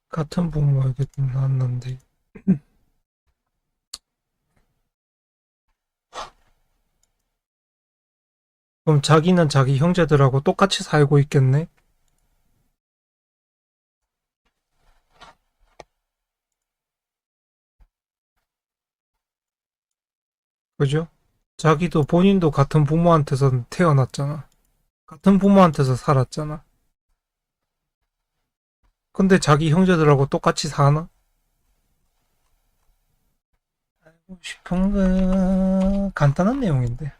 같은 부모에게 낳았는데. 그럼 자기는 자기 형제들하고 똑같이 살고 있겠네? 그죠? 자기도 본인도 같은 부모한테서 태어났잖아. 같은 부모한테서 살았잖아. 근데 자기 형제들하고 똑같이 사나? 알고 싶은 거 간단한 내용인데.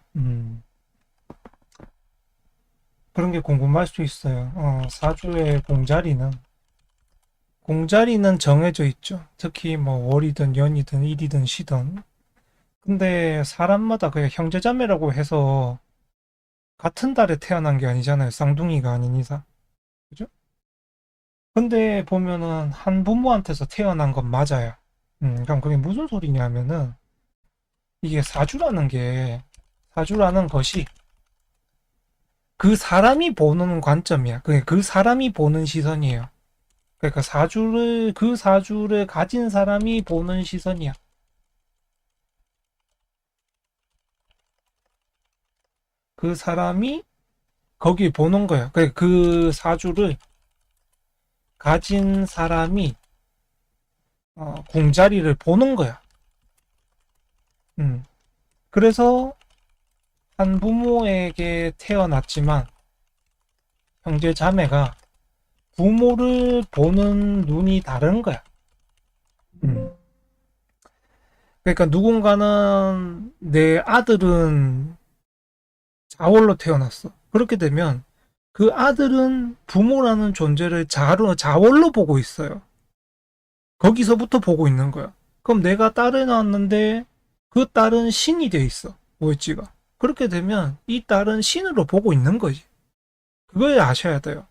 그런 게 궁금할 수 있어요. 사주의 공자리는 정해져 있죠. 특히 뭐 월이든 연이든 일이든 시든. 근데 사람마다 그냥 형제자매라고 해서 같은 달에 태어난 게 아니잖아요. 쌍둥이가 아닌 이상. 그죠? 근데 보면은 한 부모한테서 태어난 건 맞아요. 그럼 그게 무슨 소리냐면은 이게 사주라는 것이 그 사람이 보는 관점이야. 그 사람이 보는 시선이에요. 그러니까 그 사주를 가진 사람이 보는 시선이야. 그 사람이 거기 보는 거야. 그 사주를 가진 사람이 궁자리를 보는 거야. 음. 그래서 한 부모에게 태어났지만 형제 자매가 부모를 보는 눈이 다른 거야. 음. 그러니까 누군가는 내 아들은 자월로 태어났어. 그렇게 되면 그 아들은 부모라는 존재를 자월로 보고 있어요. 거기서부터 보고 있는 거야. 그럼 내가 딸을 낳았는데 그 딸은 신이 돼 있어. 오해지가. 그렇게 되면 이 딸은 신으로 보고 있는 거지. 그걸 아셔야 돼요.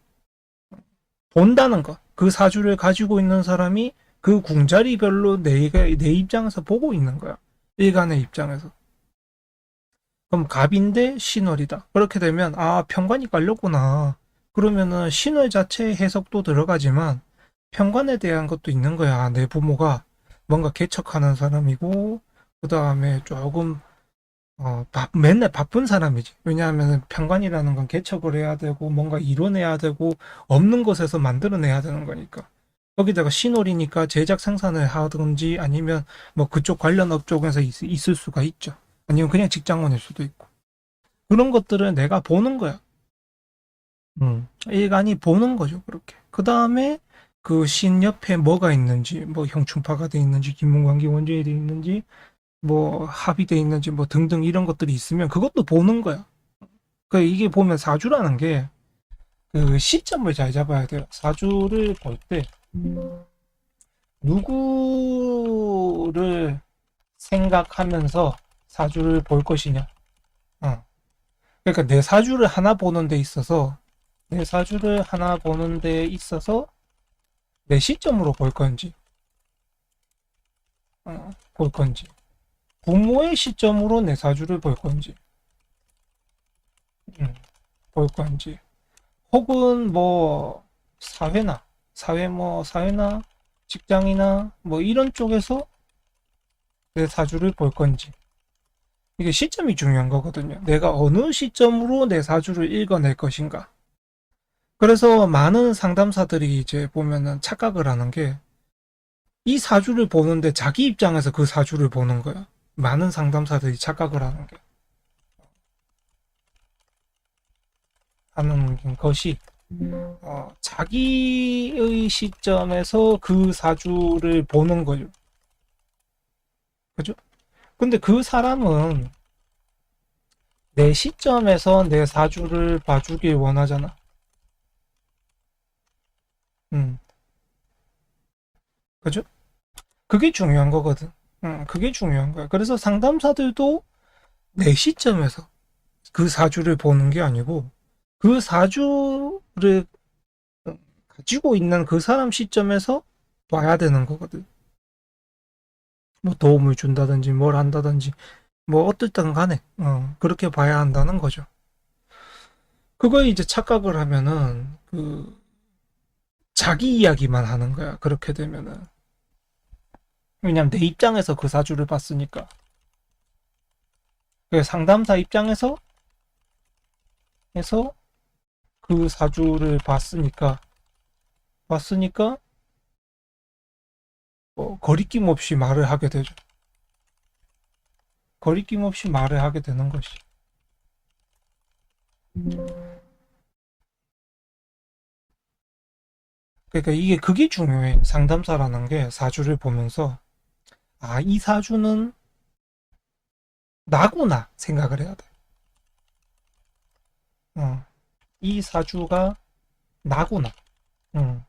본다는 거. 그 사주를 가지고 있는 사람이 그 궁자리별로 내 입장에서 보고 있는 거야. 일간의 입장에서. 그럼 갑인데 신월이다. 그렇게 되면 편관이 깔렸구나. 그러면은 신월 자체의 해석도 들어가지만 편관에 대한 것도 있는 거야. 내 부모가 뭔가 개척하는 사람이고 그 다음에 조금 맨날 바쁜 사람이지. 왜냐하면 편관이라는 건 개척을 해야 되고 뭔가 이뤄내야 되고 없는 것에서 만들어내야 되는 거니까. 거기다가 신월이니까 제작 생산을 하든지 아니면 뭐 그쪽 관련 업종에서 있을 수가 있죠. 아니면 그냥 직장원일 수도 있고. 그런 것들을 내가 보는 거야. 일간이 보는 거죠, 그렇게. 그 다음에 그 신 옆에 뭐가 있는지, 뭐 형충파가 돼 있는지, 김문관계 원죄에 돼 있는지, 뭐 합의돼 있는지, 뭐 등등 이런 것들이 있으면 그것도 보는 거야. 그 이게 보면 사주라는 게 그 시점을 잘 잡아야 돼요. 사주를 볼 때 누구를 생각하면서 사주를 볼 것이냐. 어. 그러니까 내 사주를 하나 보는 데 있어서 내 시점으로 볼 건지, 볼 건지, 부모의 시점으로 내 사주를 볼 건지, 음, 볼 건지, 혹은 뭐 사회나 직장이나 뭐 이런 쪽에서 내 사주를 볼 건지. 이게 시점이 중요한 거거든요. 내가 어느 시점으로 내 사주를 읽어낼 것인가. 그래서 많은 상담사들이 이제 보면은 착각을 하는 게 이 사주를 보는데 자기 입장에서 그 사주를 보는 거야. 많은 상담사들이 착각을 하는 것이 자기의 시점에서 그 사주를 보는 거죠. 그죠? 근데 그 사람은 내 시점에서 내 사주를 봐주길 원하잖아. 음, 그죠? 그게 중요한 거거든. 그게 중요한 거야. 그래서 상담사들도 내 시점에서 그 사주를 보는 게 아니고 그 사주를 가지고 있는 그 사람 시점에서 봐야 되는 거거든. 뭐 도움을 준다든지 뭘 한다든지 뭐 어떻든 간에 그렇게 봐야 한다는 거죠. 그거 이제 착각을 하면은 그 자기 이야기만 하는 거야. 그렇게 되면은. 왜냐면 내 입장에서 그 사주를 봤으니까. 그 상담사 입장에서 해서 그 사주를 봤으니까 거리낌 없이 말을 하게 되죠. 거리낌 없이 말을 하게 되는 것이. 그러니까 그게 중요해. 상담사라는 게 사주를 보면서 아, 이 사주는 나구나 생각을 해야 돼. 이 사주가 나구나. 어,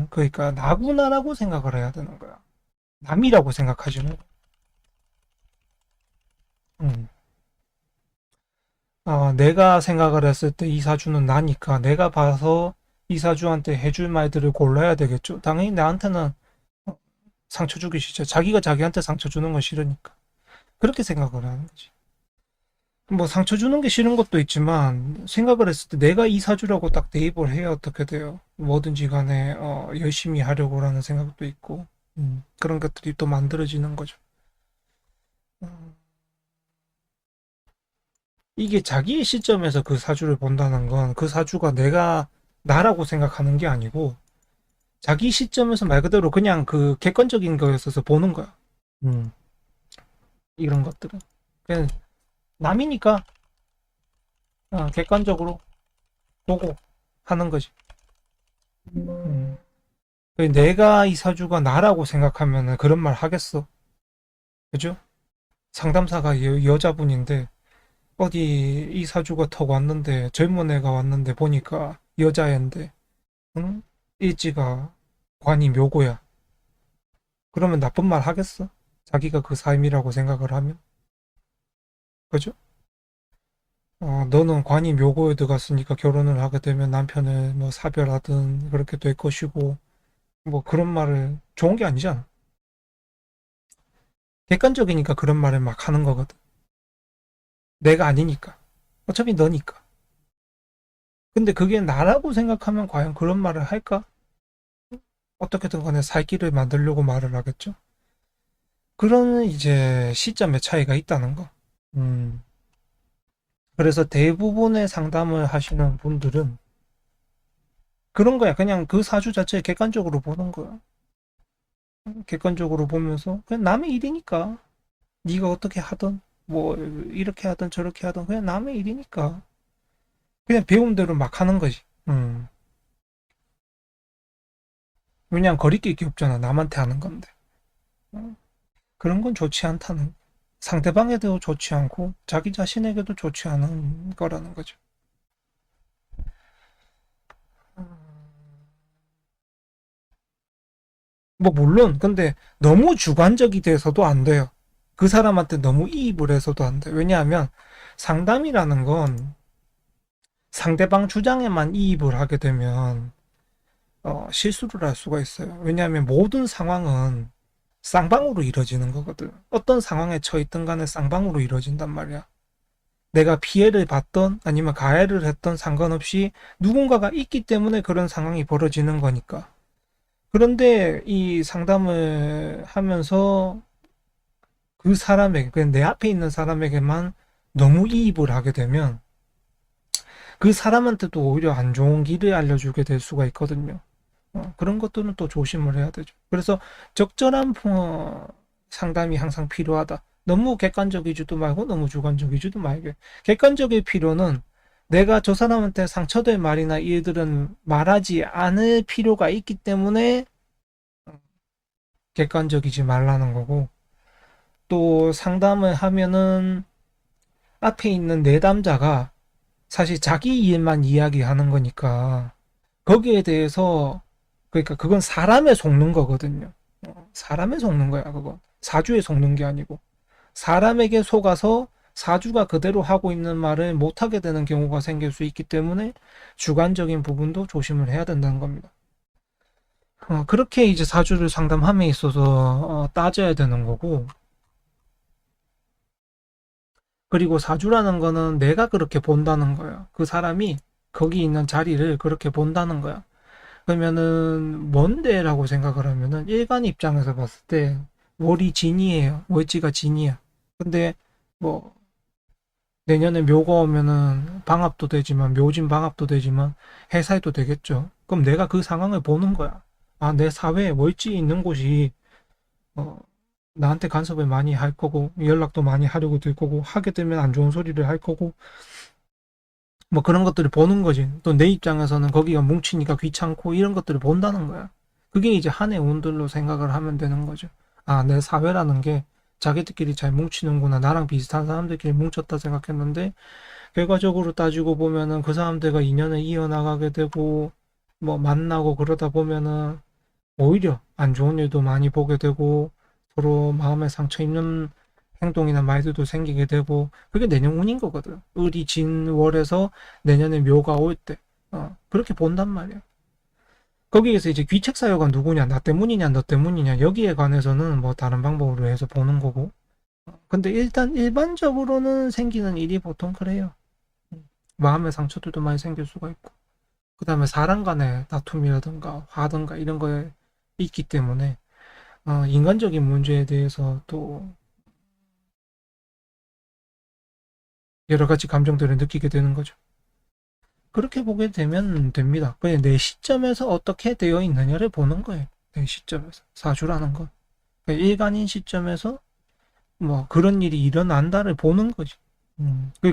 그러니까 나구나라고 생각을 해야 되는 거야. 남이라고 생각하지 말고. 음. 내가 생각을 했을 때 이 사주는 나니까 내가 봐서 이 사주한테 해줄 말들을 골라야 되겠죠. 당연히 나한테는 상처 주기 싫죠. 자기가 자기한테 상처 주는 건 싫으니까. 그렇게 생각을 하는 거지. 뭐 상처 주는 게 싫은 것도 있지만 생각을 했을 때 내가 이 사주라고 딱 대입을 해야 어떻게 돼요. 뭐든지 간에 열심히 하려고라는 생각도 있고 그런 것들이 또 만들어지는 거죠. 음, 이게 자기의 시점에서 그 사주를 본다는 건 그 사주가 내가 나라고 생각하는 게 아니고 자기 시점에서 말 그대로 그냥 그 객관적인 거였어서 보는 거야. 음, 이런 것들은 그냥 남이니까 객관적으로 보고 하는 거지. 음. 내가 이 사주가 나라고 생각하면은 그런 말 하겠어. 그죠? 상담사가 여자분인데 어디 이 사주가 턱 왔는데 젊은 애가 왔는데 보니까 여자애인데 응? 일지가 관이 묘고야. 그러면 나쁜 말 하겠어? 자기가 그 삶이라고 생각을 하면 그죠? 너는 관이 묘고에 들어갔으니까 결혼을 하게 되면 남편을 뭐 사별하든 그렇게 될 것이고 뭐 그런 말을 좋은 게 아니잖아. 객관적이니까 그런 말을 막 하는 거거든. 내가 아니니까. 어차피 너니까. 근데 그게 나라고 생각하면 과연 그런 말을 할까? 어떻게든 간에 살 길을 만들려고 말을 하겠죠? 그런 이제 시점의 차이가 있다는 거. 음. 그래서 대부분의 상담을 하시는 분들은 그런 거야. 그냥 그 사주 자체 객관적으로 보는 거야. 객관적으로 보면서 그냥 남의 일이니까. 네가 어떻게 하든 뭐 이렇게 하든 저렇게 하든 그냥 남의 일이니까. 그냥 배운 대로 막 하는 거지. 왜냐면 거리낄 게 없잖아. 남한테 하는 건데. 음. 그런 건 좋지 않다는. 상대방에도 좋지 않고 자기 자신에게도 좋지 않은 거라는 거죠. 뭐 물론 근데 너무 주관적이 돼서도 안 돼요. 그 사람한테 너무 이입을 해서도 안 돼. 왜냐하면 상담이라는 건 상대방 주장에만 이입을 하게 되면 실수를 할 수가 있어요. 왜냐하면 모든 상황은 쌍방으로 이루어지는 거거든. 어떤 상황에 처했든 간에 쌍방으로 이루어진단 말이야. 내가 피해를 받던 아니면 가해를 했던 상관없이 누군가가 있기 때문에 그런 상황이 벌어지는 거니까. 그런데 이 상담을 하면서 그 사람에게, 그냥 내 앞에 있는 사람에게만 너무 이입을 하게 되면 그 사람한테도 오히려 안 좋은 길을 알려주게 될 수가 있거든요. 그런 것들은 또 조심을 해야 되죠. 그래서 적절한 상담이 항상 필요하다. 너무 객관적이지도 말고 너무 주관적이지도 말고. 객관적일 필요는 내가 저 사람한테 상처될 말이나 일들은 말하지 않을 필요가 있기 때문에 객관적이지 말라는 거고 또 상담을 하면은 앞에 있는 내담자가 사실 자기 일만 이야기하는 거니까 거기에 대해서 그러니까 그건 사람에 속는 거거든요. 사람에 속는 거야, 그거. 사주에 속는 게 아니고. 사람에게 속아서 사주가 그대로 하고 있는 말을 못하게 되는 경우가 생길 수 있기 때문에 주관적인 부분도 조심을 해야 된다는 겁니다. 그렇게 이제 사주를 상담함에 있어서 따져야 되는 거고, 그리고 사주라는 거는 내가 그렇게 본다는 거예요. 그 사람이 거기 있는 자리를 그렇게 본다는 거야. 그러면은 뭔데라고 생각을 하면은 일간 입장에서 봤을 때 월이 진이에요. 월지가 진이야. 근데 뭐 내년에 묘가 오면은 방합도 되지만 묘진 방합도 되지만 해사해도 되겠죠. 그럼 내가 그 상황을 보는 거야. 아, 내 사회에 월지 있는 곳이 어, 나한테 간섭을 많이 할 거고 연락도 많이 하려고 될 거고 하게 되면 안 좋은 소리를 할 거고 뭐 그런 것들을 보는 거지. 또 내 입장에서는 거기가 뭉치니까 귀찮고 이런 것들을 본다는 거야. 그게 이제 한 해 운들로 생각을 하면 되는 거죠. 아, 내 사회라는 게 자기들끼리 잘 뭉치는구나. 나랑 비슷한 사람들끼리 뭉쳤다 생각했는데 결과적으로 따지고 보면은 그 사람들과 인연을 이어나가게 되고 뭐 만나고 그러다 보면은 오히려 안 좋은 일도 많이 보게 되고 서로 마음에 상처 입는 행동이나 말들도 생기게 되고 그게 내년 운인 거거든. 을이 진월에서 내년에 묘가 올 때. 그렇게 본단 말이야. 거기에서 이제 귀책사유가 누구냐, 나 때문이냐, 너 때문이냐, 여기에 관해서는 뭐 다른 방법으로 해서 보는 거고. 근데 일단 일반적으로는 생기는 일이 보통 그래요. 마음의 상처들도 많이 생길 수가 있고. 그 다음에 사람 간의 다툼이라든가 화든가 이런 거에 있기 때문에 인간적인 문제에 대해서 또 여러 가지 감정들을 느끼게 되는 거죠. 그렇게 보게 되면 됩니다. 그냥 내 시점에서 어떻게 되어 있느냐를 보는 거예요. 내 시점에서. 사주라는 건. 그러니까 일간인 시점에서 뭐 그런 일이 일어난다를 보는 거지.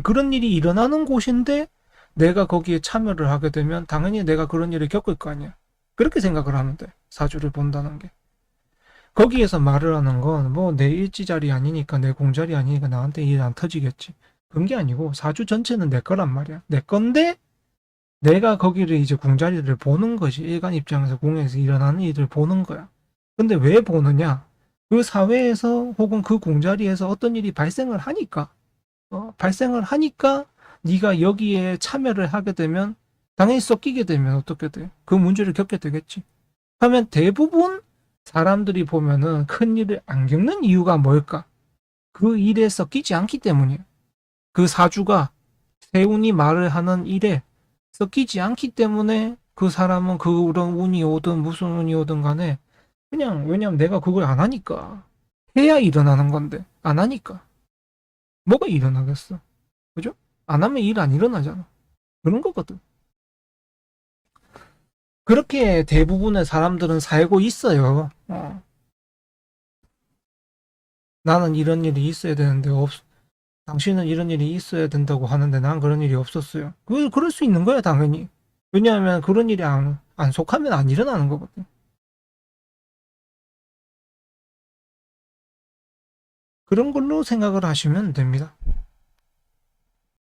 그런 일이 일어나는 곳인데 내가 거기에 참여를 하게 되면 당연히 내가 그런 일을 겪을 거 아니야. 그렇게 생각을 하면 돼. 사주를 본다는 게. 거기에서 말을 하는 건 뭐 내 일지자리 아니니까 내 공자리 아니니까 나한테 일 안 터지겠지. 그런 게 아니고 사주 전체는 내 거란 말이야. 내 건데 내가 거기를 이제 궁자리를 보는 것이 일간 입장에서 궁에서 일어나는 일을 보는 거야. 근데 왜 보느냐? 그 사회에서 혹은 그 궁자리에서 어떤 일이 발생을 하니까 발생을 하니까 네가 여기에 참여를 하게 되면 당연히 섞이게 되면 어떻게 돼? 그 문제를 겪게 되겠지. 하면 대부분 사람들이 보면은 큰 일을 안 겪는 이유가 뭘까? 그 일에 섞이지 않기 때문이야. 그 사주가 세운이 말을 하는 일에 섞이지 않기 때문에 그 사람은 그런 운이 오든 무슨 운이 오든 간에 그냥 왜냐면 내가 그걸 안 하니까 해야 일어나는 건데 안 하니까 뭐가 일어나겠어. 그죠? 안 하면 일 안 일어나잖아. 그런 거거든. 그렇게 대부분의 사람들은 살고 있어요. 나는 이런 일이 있어야 되는데 당신은 이런 일이 있어야 된다고 하는데 난 그런 일이 없었어요. 그럴 수 있는 거야 당연히. 왜냐하면 그런 일이 안 속하면 안 일어나는 거거든. 그런 걸로 생각을 하시면 됩니다.